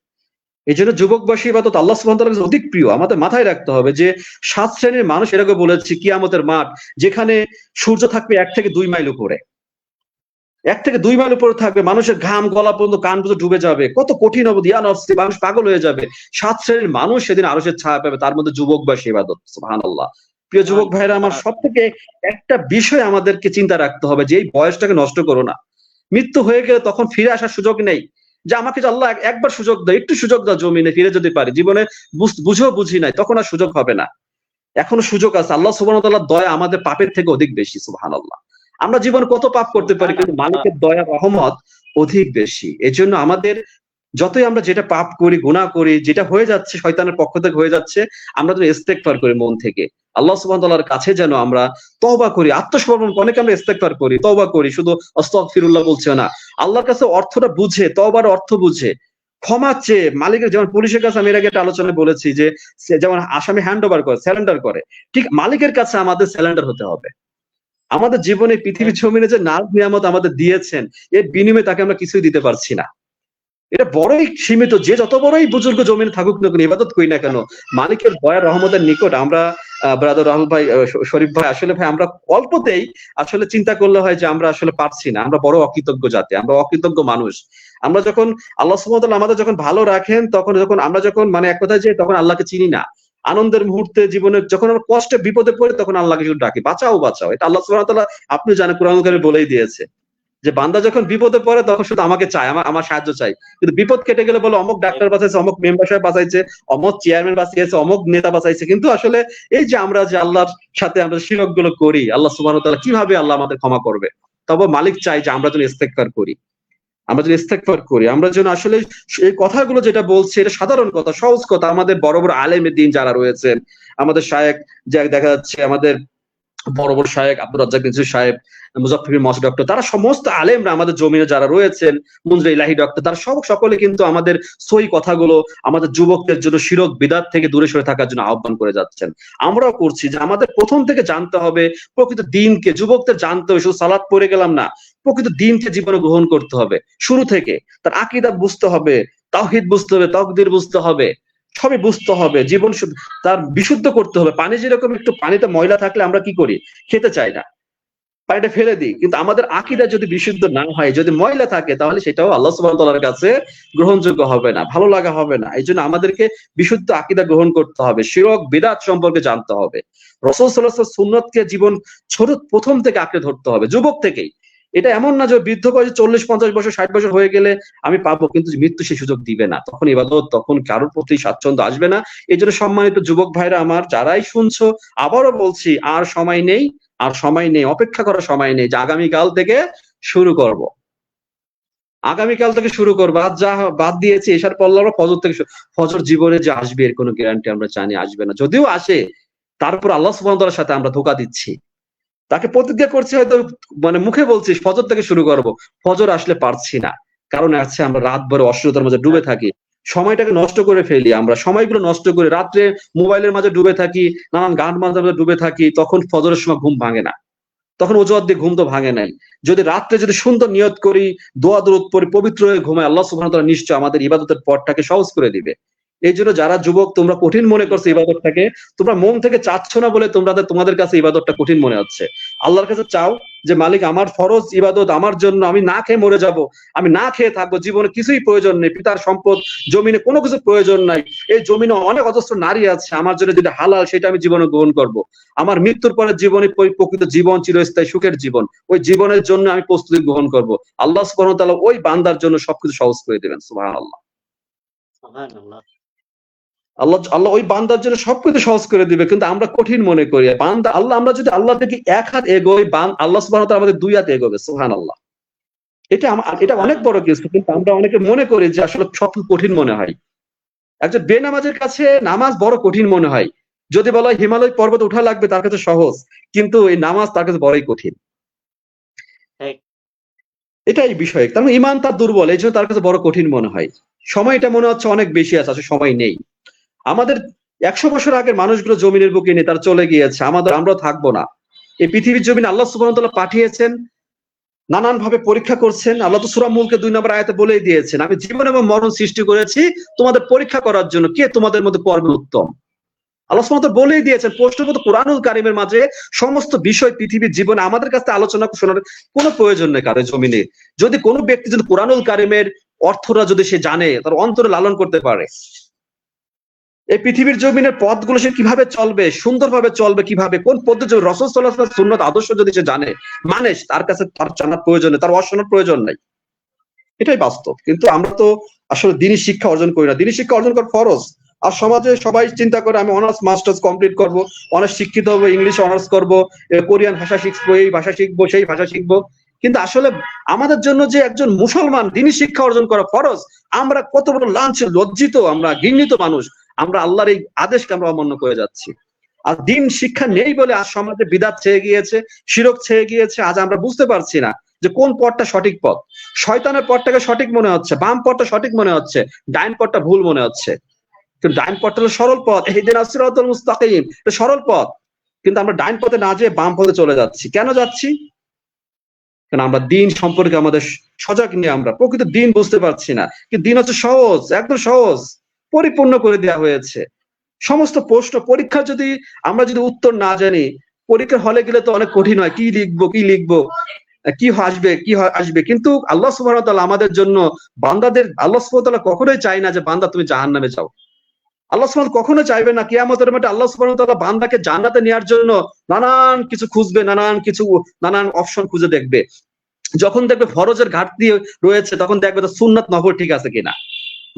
[SPEAKER 1] এই জন্য যুবক বয়সী ইবাদত আল্লাহ সুবহানাহু ওয়া তাআলার কাছে অধিক প্রিয়। আমাদের মাথায় রাখতে হবে যে 7 শ্রেণীর মানুষ, এরকম বলেছি, কিয়ামতের মাঠ যেখানে সূর্য থাকবে 1 থেকে 2 মাইল উপরে, 1 থেকে 2 মাইল উপরে থাকবে, মানুষের ঘাম গলা পর্যন্ত, কান পর্যন্ত ডুবে যাবে, কত কঠিন অবধি, ইয়া নফসি, মানুষ পাগল হয়ে যাবে। 7 শ্রেণীর মানুষ সেদিন আরশের ছায়া পাবে, তার মধ্যে যুবক বয়সী ইবাদত। সুবহানাল্লাহ। প্রিয় যুবক ভাইরা আমার, সবথেকে একটা বিষয় আমাদেরকে চিন্তা রাখতে হবে যে এই বয়সটাকে নষ্ট করো না। মৃত্যু হয়ে গেলে তখন ফিরে আসার সুযোগ নেই। যে আমাকে যে আল্লাহ একবার সুযোগ দাও, একটু সুযোগ দাও, জমিনে ফিরে যেতে পারি, জীবনে বুঝেও বুঝি নাই, তখন আর সুযোগ হবে না। এখনো সুযোগ আছে। আল্লাহ সুবহানাহু ওয়া তাআলার দয়া আমাদের পাপের থেকে অধিক বেশি। সুবহানাল্লাহ। আমরা জীবনে কত পাপ করতে পারি, কিন্তু মালিকের দয়া রহমত অধিক বেশি। এজন্য আমাদের যতই আমরা যেটা পাপ করি, গুনাহ করি, যেটা হয়ে যাচ্ছে শয়তানের পক্ষ থেকে হয়ে যাচ্ছে, আমরা যেন ইস্তেগফার করি মন থেকে। আল্লাহ সুবহানাহু ওয়া তাআলার কাছে যেন আমরা তওবা করি, আত্মসমর্পণ। অনেকে আমরা ইস্তেগফার করি, তওবা করি, শুধু আস্তাগফিরুল্লাহ বলছি না। আল্লাহর কাছে অর্থটা বুঝে, তওবার অর্থ বুঝে ক্ষমা চেয়ে মালিকের, যেমন পুলিশের কাছে আমি এর আগে একটা আলোচনায় বলেছি যে যেমন আসামি হ্যান্ড ওভার করে, স্যারেন্ডার করে, ঠিক মালিকের কাছে আমাদের স্যারেন্ডার হতে হবে। আমাদের জীবনে পৃথিবী জমিনে যে নাজ নিয়ামত আমাদের দিয়েছেন, এর বিনিময়ে তাকে আমরা কিছুই দিতে পারছি না। এটা বড়ই সীমিত। যে যত বড়ই বুজুর্গ জমিনে থাকুক না কেন, ইবাদত করি না কেন, মালিকের দয়া রহমতের নিকট আমরা, ব্রাদার রাহুল ভাই, শরীফ ভাই, আসলে ভাই আমরা অল্পতেই আসলে চিন্তা করলে হয় যে আমরা আসলে পারছি না। আমরা বড় অকৃতজ্ঞ জাতি, আমরা অকৃতজ্ঞ মানুষ। আমরা যখন আল্লাহ সুবহানাহু ওয়া তাআলা আমাদের যখন ভালো রাখেন, তখন আমরা যখন মানে এক কথায় যে তখন আল্লাহকে চিনি না। আনন্দের মুহূর্তে জীবনে যখন আমরা কষ্টে বিপদে পড়ি, তখন আল্লাহকে শুধু ডাকি, বাঁচাও বাঁচাও। এটা আল্লাহ সুবহানাহু ওয়া তাআলা আপনি জানেন, কোরআন কারিমে বলেই দিয়েছে যে বান্দা যখন বিপদে পড়ে তখন শুধু আমাকে চায়, আমার সাহায্য চাই। কিন্তু বিপদ কেটে গেলে বলে অমুক ডাক্তার বাঁচাইছে, অমুক মেম্বার সাহেব বাঁচাইছে, অমুক চেয়ারম্যান বাঁচিয়েছে, অমুক নেতা বাঁচাইছে। কিন্তু আসলে এই যে আমরা যে আল্লাহর সাথে আমরা শিরক গুলো করি, আল্লাহ সুবহানাহু ওয়া তাআলা কিভাবে আল্লাহ আমাদের ক্ষমা করবে? তবে মালিক চাই যে আমরা যেন ইস্তেগফার করি, আমরা যেন ইস্তেগফার করি, আমরা যেন আসলে এই কথাগুলো যেটা বলছে এটা সাধারণ কথা, সহজ কথা। আমাদের বড় বড় আলেমে দ্বীন যারা রয়েছেন, আমাদের শায়েখ, যা দেখা যাচ্ছে আমাদের বড় বড় শায়েখ আব্দুর রাজ্জাক বিনচুর সাহেব, মুজাফফর মস ডক্টর, তারা সমস্ত আলেমরা আমাদের জমিনে যারা রয়েছেন, মুনজির ইলাহি ডক্টর, তারা সকলে কিন্তু আমাদের সই কথাগুলো আমাদের যুবকদের জন্য শিরক বিদাত থেকে দূরে সরে থাকার জন্য আহ্বান করে যাচ্ছেন। আমরাও করছি যে আমাদের প্রথম থেকে জানতে হবে প্রকৃত দ্বীনকে, যুবকদের জানতে হবে। শুধু সালাত পড়ে গেলাম না, প্রকৃত দ্বীনকে জীবনে গ্রহণ করতে হবে শুরু থেকে। তার আকীদা বুঝতে হবে, তাওহীদ বুঝতে হবে, তাকদীর বুঝতে হবে, সবই বুঝতে হবে। জীবন তার বিশুদ্ধ করতে হবে। পানি যেরকম একটু পানিতে ময়লা থাকলে আমরা কি করি, খেতে চাই না, পানিটা ফেলে দিই। কিন্তু আমাদের আকীদা যদি বিশুদ্ধ না হয়, যদি ময়লা থাকে, তাহলে সেটাও আল্লাহ সুবহানাহু ওয়া তাআলার কাছে গ্রহণযোগ্য হবে না, ভালো লাগা হবে না। এই জন্য আমাদেরকে বিশুদ্ধ আকীদা গ্রহণ করতে হবে, শিরক বিদআত সম্পর্কে জানতে হবে। রাসূল সাল্লাল্লাহু আলাইহি ওয়াসাল্লাম সুন্নতকে জীবন ছোট প্রথম থেকে আঁকড়ে ধরতে হবে, যুবক থেকেই। এটা এমন না যে বৃদ্ধ বয়সে 40-50 বছর 60 বছর হয়ে গেলে আমি পাবো, কিন্তু মৃত্যু সেই সুযোগ দিবে না। তখন ইবাদত, তখন কারোর প্রতি স্বাচ্ছন্দ্য আসবে না। এই জন্য সম্মানিত যুবক ভাইরা আমার, যারাই শুনছো, আবারও বলছি, আর সময় নেই, আর সময় নেই, অপেক্ষা করার সময় নেই, যে আগামীকাল থেকে শুরু করব। আগামীকাল থেকে শুরু করবো। আজ যা বাদ দিয়েছি, এশার পড়লে আমরা ফজর থেকে ফজর জীবনে যে আসবে এর কোনো গ্যারান্টি আমরা জানি আসবে না। যদিও আসে, তারপর আল্লাহ সুবহানাহু ওয়া তাআলার সাথে আমরা ধোঁকা দিচ্ছি। তাকে প্রতিজ্ঞা করছি, হয়তো মানে মুখে বলছি ফজর থেকে শুরু করব, ফজর আসলে পারছি না। কারণ আছে আমরা রাত ভরে অশ্লীলতার মাঝে ডুবে থাকি, সময়টাকে নষ্ট করে ফেলি। আমরা সময়গুলো নষ্ট করে রাত্রে মোবাইলের মাঝে ডুবে থাকি, নানান গান বাজনার মাঝে ডুবে থাকি, তখন ফজরের সময় ঘুম ভাঙে না, তখন অজুহাত দিয়ে ঘুম তো ভাঙে নাই। যদি রাত্রে যদি সুন্দর নিয়ত করি, দোয়া দরুদ পড়ি, পবিত্র হয়ে ঘুমাই, আল্লাহ সুবহানাহু ওয়া তাআলা নিশ্চয় আমাদের ইবাদতের পথটাকে সহজ করে দিবে। এই জন্য যারা যুবক তোমরা কঠিন মনে করছো ইবাদতটাকে, তোমরা মন থেকে চাচ্ছ না বলে তোমাদের কাছে ইবাদতটা কঠিন মনে হচ্ছে। আল্লাহর কাছে চাও যে মালিক, আমার ফরজ ইবাদত আমার জন্য, আমি না খেয়ে মরে যাব, আমি না খেয়ে থাকবো, জীবনে কিছুই প্রয়োজন নেই, পিতার সম্পদ, জমিনে কোনো কিছু প্রয়োজন নাই, এই জমিনে অনেক অজস্র নারী আছে, আমার জন্য যেটা হালাল সেটা আমি জীবনে গ্রহণ করব। আমার মৃত্যুর পরে জীবনে প্রকৃত জীবন, চিরস্থায়ী সুখের জীবন, ওই জীবনের জন্য আমি প্রস্তুতি গ্রহণ করব। আল্লাহ সুবহানাহু ওয়া তাআলা ওই বান্দার জন্য সবকিছু সহজ করে দিবেন। সুবহানাল্লাহ।
[SPEAKER 2] সুবহানাল্লাহ।
[SPEAKER 1] আল্লাহ আল্লাহ ওই বান্দার জন্য সবকিছু সহজ করে দিবে, কিন্তু আমরা কঠিন মনে করি। বান্দা আল্লাহ, আমরা যদি আল্লাহ থেকে এক হাত এগোই, আল্লাহ সুবহানাহু ওয়া তাআলা আমাদের দুই হাত এগোবে। সুবহানাল্লাহ। এটা অনেক বড় কিছু, কিন্তু আমরা অনেকে মনে করি যে আসলে সব কঠিন মনে হয়। একজন বেনামাজের কাছে নামাজ বড় কঠিন মনে হয়। যদি বলা হয় হিমালয় পর্বত উঠা লাগবে, তার কাছে সহজ, কিন্তু এই নামাজ তার কাছে বড়ই কঠিন।
[SPEAKER 2] ঠিক।
[SPEAKER 1] এটাই বিষয়। তার মানে ইমান তার দুর্বল, এই জন্য তার কাছে বড় কঠিন মনে হয়। সময়টা মনে হচ্ছে অনেক বেশি আছে, আসলে সময় নেই। আমাদের 100 বছর আগের মানুষগুলো জমিনের বুকে নিয়ে তারা চলে গিয়েছে, আমরা থাকবো না। এই পৃথিবীর জমিনে আল্লাহ সুবহানাহু ওয়া তাআলা পাঠিয়েছেন, নানান ভাবে পরীক্ষা করছেন। আল্লাহ তো সূরা মুলকে 2 নম্বর আয়াতে বলেই দিয়েছেন, আমি জীবন এবং মরণ সৃষ্টি করেছি তোমাদের পরীক্ষা করার জন্য, কে তোমাদের মধ্যে পরমে উত্তম। আল্লাহ সুবহানাহু ওয়া তাআলা বলেই দিয়েছেন, প্রশ্নবোধ কোরআনুল কারীমের মাঝে সমস্ত বিষয় পৃথিবীর জীবনে আমাদের কাছে আলোচনা শোনার কোনো প্রয়োজন নেই কারো জমিনে। যদি কোনো ব্যক্তি যদি কোরআনুল কারীমের অর্থটা যদি সে জানে, তার অন্তরে লালন করতে পারে, এই পৃথিবীর জমিনের পথগুলো সে কিভাবে চলবে, সুন্দরভাবে চলবে কিভাবে, কোন পদ্ধতি, রাসূল সাল্লাল্লাহু আলাইহি ওয়াসাল্লাম সুন্নাত আদর্শ যদি সে জানে, মানে তার কাছে তার জানার প্রয়োজন নেই, তার অশোনার প্রয়োজন নাই। এটাই বাস্তব। কিন্তু আমরা তো আসলে দ্বীনি শিক্ষা অর্জন করি না। দ্বীনি শিক্ষা অর্জন করা ফরজ। আর সমাজে সবাই চিন্তা করে আমি অনার্স মাস্টার্স কমপ্লিট করব, অনার্স শিক্ষিত হবো, ইংলিশ অনার্স করব, কোরিয়ান ভাষা শিখবো, এই ভাষা শিখবো, সেই ভাষা শিখবো। কিন্তু আসলে আমাদের জন্য যে একজন মুসলমান দ্বীনি শিক্ষা অর্জন করা ফরজ, আমরা কত বড় লাঞ্ছিত, লজ্জিত, আমরা ঘৃণিত মানুষ। আমরা আল্লাহর এই আদেশকে আমরা অমান্য করে যাচ্ছি। আর দ্বীন শিক্ষা নেই বলে আজ সমাজে বিদআত ছেয়ে গিয়েছে, শিরক ছেয়ে গিয়েছে। আজ আমরা বুঝতে পারছি না যে কোন পথটা সঠিক পথ। শয়তানের পথটাকে সঠিক মনে হচ্ছে, বাম পথটা সঠিক মনে হচ্ছে, ডাইন পথটা ভুল মনে হচ্ছে। কিন্তু ডাইন পথটা হলো সরল পথ, ইহদিনাস সিরাতাল মুস্তাকিম, এটা সরল পথ। কিন্তু আমরা ডাইন পথে না যেয়ে বাম পথে চলে যাচ্ছি। কেন যাচ্ছি? কারণ আমরা দ্বীন সম্পর্কে আমাদের সজাগ নিয়ে আমরা প্রকৃত দ্বীন বুঝতে পারছি না। কিন্তু দ্বীন হচ্ছে সহজ, একদম সহজ, পরিপূর্ণ করে দেওয়া হয়েছে। সমস্ত প্রশ্ন পরীক্ষা যদি আমরা যদি উত্তর না জানি, পরীক্ষার হলে গেলে তো অনেক কঠিন হয়, কি লিখবো কি লিখবো, কি আসবে কি আসবে। কিন্তু আল্লাহ সুবহানাহু ওয়া তাআলা আমাদের জন্য বান্দাদের, আল্লাহ সুবহানাহু ওয়া তাআলা কখনোই চায় না যে বান্দা তুমি জাহান্নামে যাও। আল্লাহ সুবহানাহু ওয়া তাআলা কখনো চাইবে না কিয়ামতের মাঠে আল্লাহ সুবহানাহু ওয়া তাআলা বান্দাকে জান্নাতে নেওয়ার জন্য নানান কিছু খুঁজবে, নানান অপশন খুঁজে দেখবে। যখন দেখবে ফরজের ঘাটতি রয়েছে, তখন দেখবে তো সুন্নাত নফল ঠিক আছে কিনা।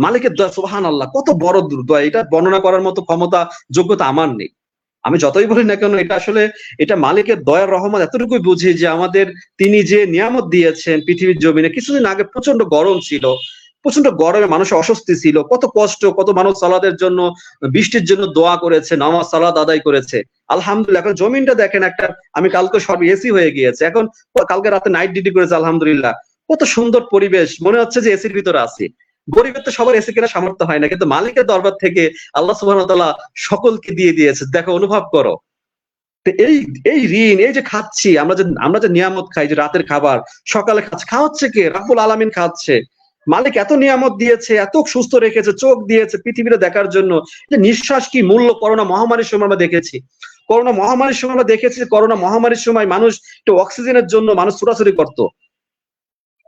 [SPEAKER 1] মালিকের দয়া, সুবহানাল্লাহ, কত বড় দয়া! এটা বর্ণনা করার মতো ক্ষমতা, যোগ্যতা আমার নেই। আমি যতই বলি না কেন, এটা আসলে এটা মালিকের দয়ার রহমত। এতটুকুই বুঝি যে আমাদের তিনি যে নিয়ামত দিয়েছেন পৃথিবীর জমিনে। কিছুদিন আগে প্রচন্ড গরম ছিল, প্রচন্ড গরমে মানুষের অস্বস্তি ছিল, কত কষ্ট, কত মানুষ সালাদের জন্য, বৃষ্টির জন্য দোয়া করেছে, নামাজ সালাত আদায় করেছে। আলহামদুলিল্লাহ, এখন জমিনটা দেখেন একটা, আমি কালকে সব এসি হয়ে গিয়েছে, এখন কালকে রাতে নাইট ডিউটি করেছে, আলহামদুলিল্লাহ। কত সুন্দর পরিবেশ, মনে হচ্ছে যে এসির ভিতরে আছি। গরিবের তো সবার এসি কেনার সামর্থ্য হয় না, কিন্তু মালিকের দরবার থেকে আল্লাহ সুবহানাহু ওয়া তাআলা সকলকে দিয়ে দিয়েছে। দেখো, অনুভব করো। তো এই এই ঋণ, এই যে খাচ্ছি আমরা যে নিয়ামত খাই, যে রাতের খাবার, সকালে খাচ্ছি, খাওয়াচ্ছে কে? রাব্বুল আলামিন খাওয়াচ্ছে। মালিক এত নিয়ামত দিয়েছে, এত সুস্থ রেখেছে, চোখ দিয়েছে পৃথিবীটা দেখার জন্য। যে নিঃশ্বাস কি মূল্য করোনা মহামারীর সময় আমরা দেখেছি। করোনা মহামারীর সময় আমরা দেখেছি, করোনা মহামারীর সময় মানুষ একটু অক্সিজেনের জন্য মানুষ ছোটাছুটি করতো।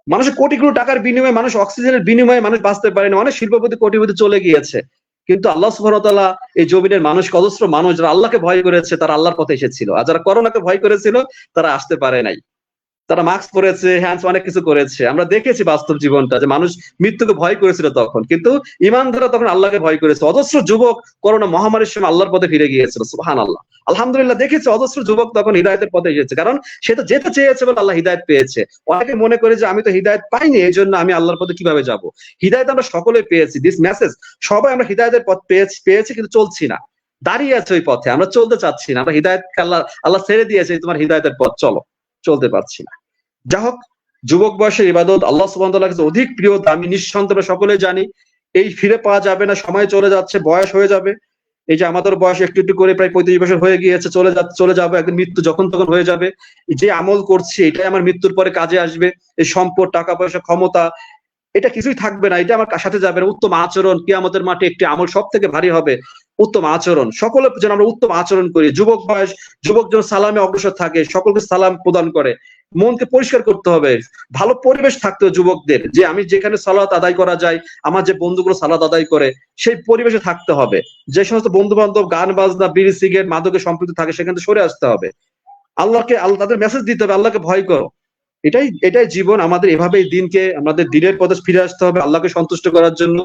[SPEAKER 1] মানুষের কোটি কোটি টাকার বিনিময়ে, মানুষ অক্সিজেনের বিনিময়ে মানুষ বাঁচতে পারেনি, অনেক শিল্পপতি কোটিপতি চলে গিয়েছে। কিন্তু আল্লাহ সুবহানাহু ওয়া তাআলা এই জমিনের মানুষ, অজস্র মানুষ যারা আল্লাহকে ভয় করেছে, তারা আল্লাহর পথে এসেছিল। আর যারা করোনাকে ভয় করেছিল, তারা আসতে পারে নাই। তারা মাস্ক পরেছে, হ্যান্ডস, অনেক কিছু করেছে। আমরা দেখেছি বাস্তব জীবনটা, যে মানুষ মৃত্যুকে ভয় করেছিল তখন, কিন্তু ইমানদাররা তখন আল্লাহকে ভয় করেছে। অজস্র যুবক করোনা মহামারীর সময় আল্লাহর পথে ফিরে গিয়েছিল, সুবহানাল্লাহ। আলহামদুলিল্লাহ, দেখেছি অজস্র যুবক তখন হিদায়াতের পথে এসেছে, কারণ সে তো যেতে চেয়েছে বলে আল্লাহ হিদায়াত পেয়েছে। অনেকে মনে করে যে আমি তো হিদায়াত পাইনি, এই জন্য আমি আল্লাহর পথে কিভাবে যাব। হিদায়াত আমরা সকলে পেয়েছি, দিস মেসেজ, সবাই আমরা হিদায়াতের পথ পেয়েছি, কিন্তু চলছি না, দাঁড়িয়ে আছে ওই পথে, আমরা চলতে চাচ্ছি না। আমরা হিদায়াত আল্লাহ ছেড়ে দিয়েছে, তোমার হিদায়াতের পথ চলো, চলতে পারছি না। যা হোক, যুবক বয়সের ইবাদত আল্লাহ সুবহানাহু ওয়া তাআলার কাছে অধিক প্রিয়, দামি, নিঃসন্দেহে সকলে জানি। এই ফিরে পাওয়া যাবে না, সময় চলে যাচ্ছে, বয়স হয়ে যাবে। এই যে আমাদের বয়স একটু একটু করে প্রায় 35 বছর হয়ে গিয়েছে, চলে যাবে, একদিন মৃত্যু যখন তখন হয়ে যাবে। যে আমল করছি এটাই আমার মৃত্যুর পরে কাজে আসবে। এই সম্পদ, টাকা পয়সা, ক্ষমতা, এটা কিছুই থাকবে না, এটা আমার সাথে যাবে না। উত্তম আচরণ, কিয়ামতের মাঠে একটি আমল সব থেকে ভারী হবে, উত্তম আচরণ। সকলে যেন আমরা উত্তম আচরণ করি। যুবক বয়স, যুবক যেন সালামে অগ্রসর থাকে, সকলকে সালাম প্রদান করে। মনকে পরিষ্কার করতে হবে, ভালো পরিবেশ থাকতে হবে যুবকদের, যে আমি যেখানে সালাত আদায় করা যায়, আমার যে বন্ধুগুলো সালাত আদায় করে, সেই পরিবেশে থাকতে হবে। যে সমস্ত বন্ধু বান্ধব গান বাজনা, বিড়ি সিগারেট, মাদকে সম্পৃক্ত থাকে, সেখান থেকে সরে আসতে হবে। আল্লাহ তাদের মেসেজ দিতে হবে, আল্লাহকে ভয় করো। এটাই জীবন আমাদের। এভাবেই দিনকে, আমাদের দিনের পথে ফিরে আসতে হবে, আল্লাহকে সন্তুষ্ট করার জন্য।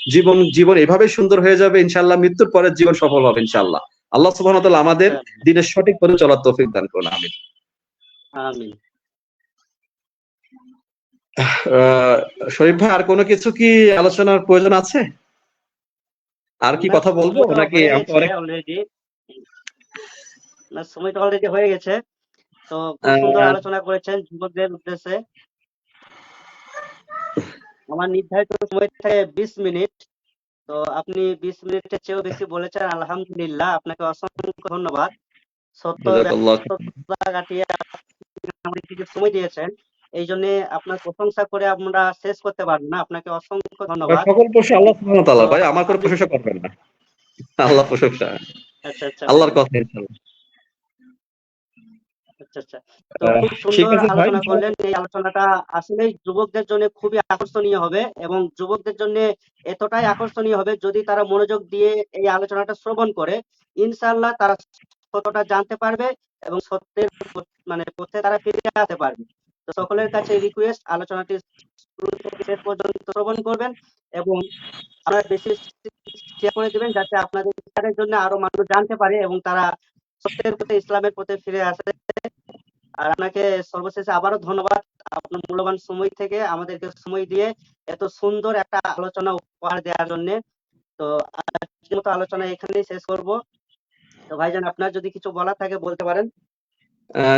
[SPEAKER 1] জীবন জীবন এভাবে সুন্দর হয়ে যাবে ইনশাআল্লাহ, মৃত্যুর পরের জীবন সফল হবে ইনশাআল্লাহ। আল্লাহ সুবহানাহু ওয়া তাআলা আমাদের দিনের সঠিক পথে চলার তৌফিক দান করুন। আমিন।
[SPEAKER 2] আমিন।
[SPEAKER 1] শরীফ ভাই, আর কোনো কিছু কি আলোচনার প্রয়োজন আছে? আর কি
[SPEAKER 2] না,
[SPEAKER 1] কথা বলবো
[SPEAKER 2] সময় তো
[SPEAKER 1] নাকি
[SPEAKER 2] হয়ে
[SPEAKER 1] আমাকে
[SPEAKER 2] গেছে
[SPEAKER 1] অনেক
[SPEAKER 2] অলরেডি। না, সময় তো অলরেডি হয়ে গেছে। তো খুব সুন্দর
[SPEAKER 1] আহ,
[SPEAKER 2] আলোচনা করেছেন যুবকদের উদ্দেশ্যে। আমার নির্ধারিত সময় থাকে 20 মিনিট। তো আপনি 20 মিনিটের চেয়েও বেশি বলেছেন, আলহামদুলিল্লাহ, আপনাকে অসংখ্য ধন্যবাদ। সত্য
[SPEAKER 1] জাযাকাল্লাহ।
[SPEAKER 2] ব্যস্ততা কাটিয়ে আপনি আমাদেরকে সময় দিয়েছেন, এই জন্য আপনার প্রশংসা করে আমরা শেষ করতে পারবো না। আপনাকে অসংখ্য ধন্যবাদ।
[SPEAKER 1] সকল প্রশংসা আল্লাহ সুবহানাহু ওয়া
[SPEAKER 2] তো
[SPEAKER 1] তাআলা, ভাই আমার কোনো
[SPEAKER 2] আমি
[SPEAKER 1] প্রশংসা করবেন না। আল্লাহ প্রশংসা,
[SPEAKER 2] আচ্ছা, আচ্ছা
[SPEAKER 1] আল্লাহর
[SPEAKER 2] ভাইজান।
[SPEAKER 1] কথা ইনশাআল্লাহ।
[SPEAKER 2] আচ্ছা, আচ্ছা। তো খুব
[SPEAKER 1] ঠিক
[SPEAKER 2] সুন্দর
[SPEAKER 1] আছে ভাই।
[SPEAKER 2] আলোচনা করলেন। এই আলোচনাটা আসলেই যুবকদের জন্য খুবই আকর্ষণীয় হবে এবং যুবকদের জন্য এতটাই আকর্ষণীয় হবে, যদি তারা মনোযোগ দিয়ে এই আলোচনাটা শ্রবণ করে, ইনশাআল্লাহ তারা সত্যটা জানতে পারবে এবং সত্যের মানে পথে তারা ফিরে আসতে পারবে। তো সকলের কাছে রিকোয়েস্ট, আলোচনাটি শুরু থেকে শেষ পর্যন্ত শ্রবণ করবেন এবং আপনারা বেশি শেয়ার করে দিবেন, যাতে আপনাদের শেয়ারের জন্য আরো মানুষ জানতে পারে এবং তারা সত্যের পথে, ইসলামের পথে ফিরে আসে। আর আপনাকে সর্বশেষে আবারও ধন্যবাদ, আপনার মূল্যবান সময় থেকে আমাদেরকে সময় দিয়ে এত সুন্দর একটা আলোচনা উপহার দেওয়ার জন্য। তো আজকের মতো আলোচনা এখানেই শেষ করব। তো ভাইজান, আপনার যদি কিছু বলার থাকে বলতে পারেন।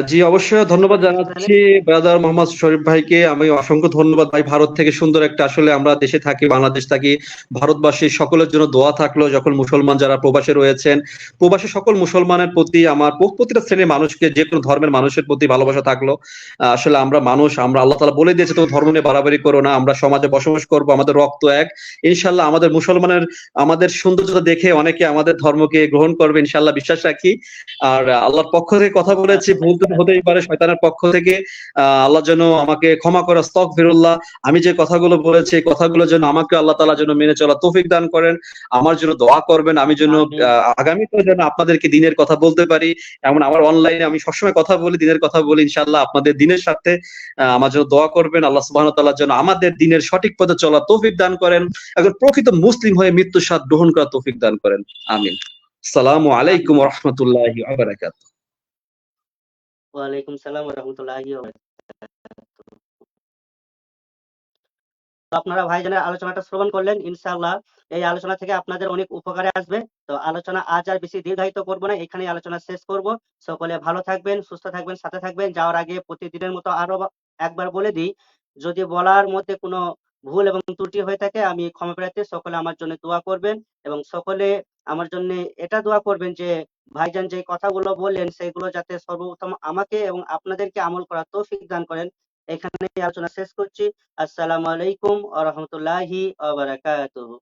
[SPEAKER 1] জি, অবশ্যই ধন্যবাদ জানাচ্ছি ব্রাদার মোহাম্মদ শরীফ ভাইকে। আমি অসংখ্য ধন্যবাদ ভাই। ভারত থেকে সুন্দর একটা, আসলে আমরা দেশে থাকি, বাংলাদেশ থাকি, ভারতবাসী সকলের জন্য দোয়া থাকলো। যখন মুসলমান যারা প্রবাসে রয়েছেন, প্রবাসী সকল মুসলমানের প্রতি আমার প্রতিটা শ্রেণীর মানুষকে, যে কোনো ধর্মের মানুষের প্রতি ভালোবাসা থাকলো। আসলে আমরা মানুষ, আমরা আল্লাহ তাআলা বলে দিয়েছে তো ধর্ম নিয়ে বাড়াবাড়ি করো না। আমরা সমাজে বসবাস করব, আমাদের রক্ত এক। ইনশাআল্লাহ আমাদের মুসলমানের আমাদের সৌন্দর্যতা দেখে অনেকে আমাদের ধর্মকে গ্রহণ করবে ইনশাআল্লাহ, বিশ্বাস রাখি। আর আল্লাহর পক্ষ থেকে কথা বলেছি, ভুল তো হতেই পারে শয়তানের পক্ষ থেকে। আল্লাহ যেন আমাকে ক্ষমা করে, আস্তাগফিরুল্লাহ। আমি যে কথাগুলো বলেছি এই কথাগুলো যেন আমাকে আল্লাহ তাআলা যেন মেনে চলা তৌফিক দান করেন। আমার জন্য দোয়া করবেন, আমি যেন
[SPEAKER 2] আমিন।
[SPEAKER 1] আগামীতেও যেন আপনাদেরকে দিনের কথা বলতে পারি। এমন আমার অনলাইনে আমি সবসময় কথা বলি, দিনের কথা বলি ইনশাআল্লাহ। আপনাদের দিনের সাথে আমার জন্য দোয়া করবেন। আল্লাহ সুবহানাহু ওয়া তাআলা যেন আমাদের দিনের সঠিক পথে চলা তৌফিক দান করেন, একজন প্রকৃত মুসলিম হয়ে মৃত্যুর স্বাদ গ্রহণ করার তৌফিক দান করেন। আমিন। আসসালামু আলাইকুম ওয়া
[SPEAKER 2] আমিন।
[SPEAKER 1] রাহমাতুল্লাহি ওয়া বারাকাতুহু।
[SPEAKER 2] ওয়ালাইকুম সালাম ওয়া রাহমাতুল্লাহি ওয়া বারাকাতুহু। তো আপনারা ভাইজানের আলোচনাটা শ্রবণ করলেন। ইনশাআল্লাহ এই আলোচনা থেকে আপনাদের অনেক উপকারে আসবে। তো আলোচনা আজ আর বেশি দীর্ঘায়িত করব না, এখানেই আলোচনা শেষ করব। সকলে ভালো থাকবেন, সুস্থ থাকবেন, সাথে থাকবেন। যাওয়ার আগে প্রতিদিনের মতো আরো একবার বলে দিই, যদি বলার মধ্যে কোনো ভুল এবং ত্রুটি হয়ে থাকে আমি ক্ষমা প্রার্থী। সকলে আমার জন্য দোয়া করবেন এবং সকলে আমার জন্য এটা দোয়া করবেন যে ভাইজান যে কথাগুলো বললেন সেগুলো যাতে সর্বপ্রথম আমাকে এবং আপনাদেরকে আমল করার তৌফিক দান করেন। এখানেই আলোচনা শেষ করছি। আসসালামু আলাইকুম ওয়া রাহমাতুল্লাহি ওয়া বারাকাতুহু।